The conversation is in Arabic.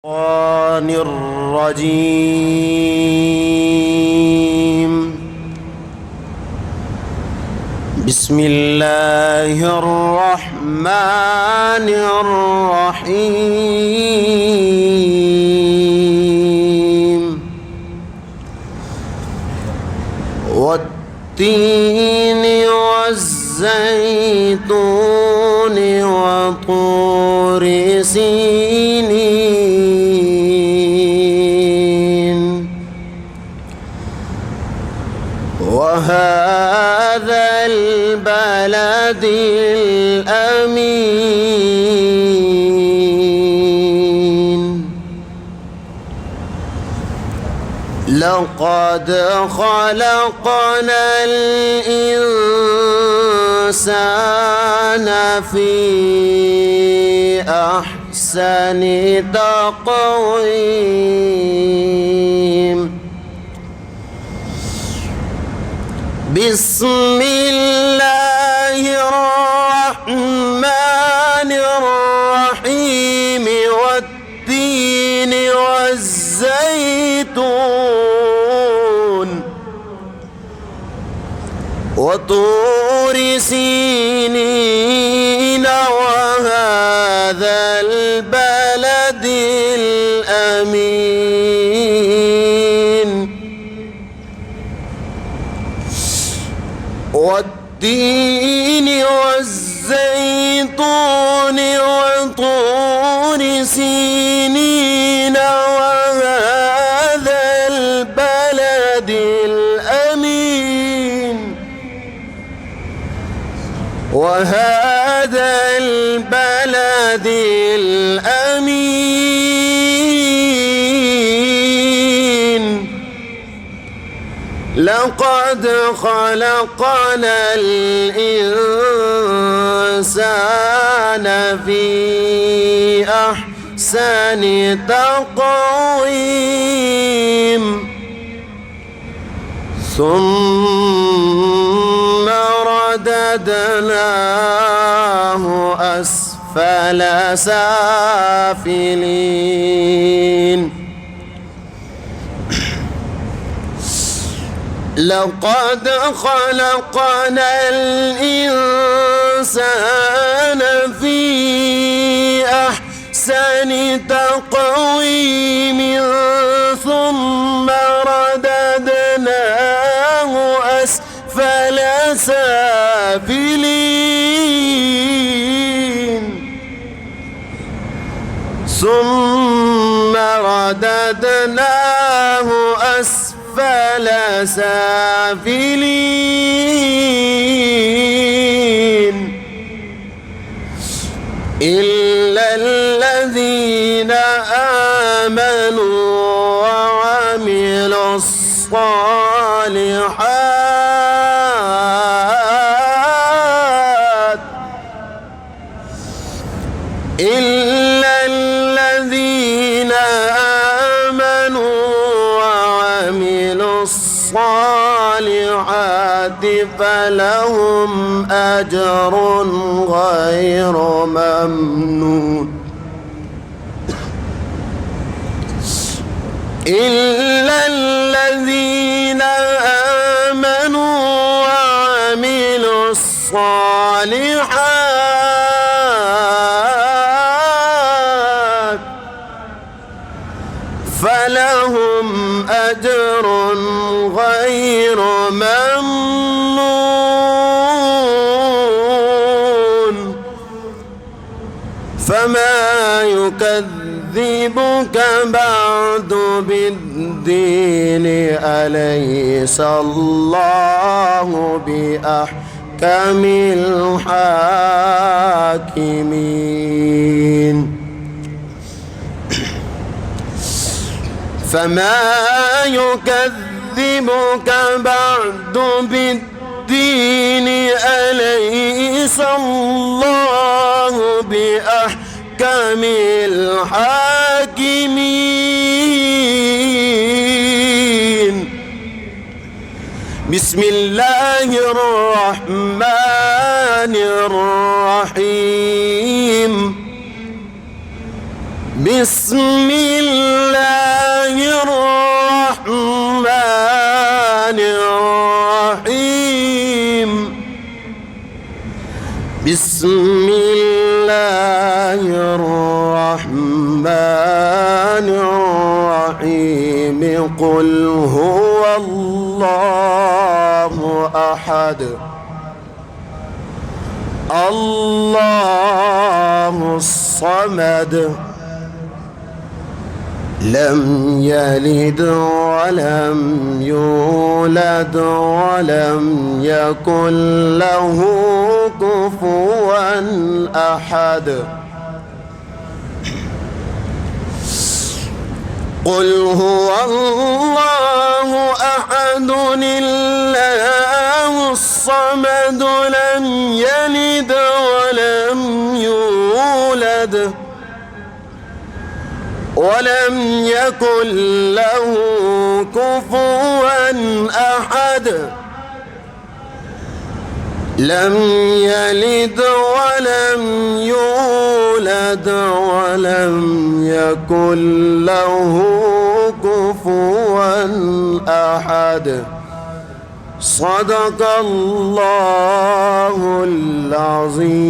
الشيطان الرجيم. بسم الله الرحمن الرحيم. والتين والزيتون وطور سينين وهذا البلد الأمين. لقد خلقنا الإنسان في أحسن تقويم. بسم الله الرحمن الرحيم. والتين والزيتون وطور سينين وهذا البلد الأمين. والتين والزيتون وطور سينين وهذا البلد الأمين. وهذا البلد الأمين. لقد خلقنا الإنسان في أحسن تقويم. ثم رددناه أسفل سافلين. لقد خلقنا الإنسان في أحسن تقويم. ثم رددناه أسفل سافلين. ثم رددناه أسفل سافلين. إلا الذين آمنوا وعملوا الصالحات. إلا الذين آمنوا وعملوا الصالحات فلهم أجر غير ممنون. إلا الذين آمنوا وعملوا الصالحات فلهم أجر غير ممنون. فما يكذبك بعد بالدين؟ أليس الله بأحكم الحاكمين؟ فما يكذبك بعد بالدين؟ أليس الله بأحكم الحاكمين؟ بسم الله الرحمن الرحيم. بسم الله الرحمن الرحيم بسم الله الرحمن الرحيم قل هو الله أحد الله الصمد لم يلد ولم يولد ولم يكن له كفوا أحد قل هو الله أحد الله الصمد لم يلد ولم يولد ولم يكن له كفوا أحد لم يلد ولم يولد ولم يكن له كفوا أحد صدق الله العظيم.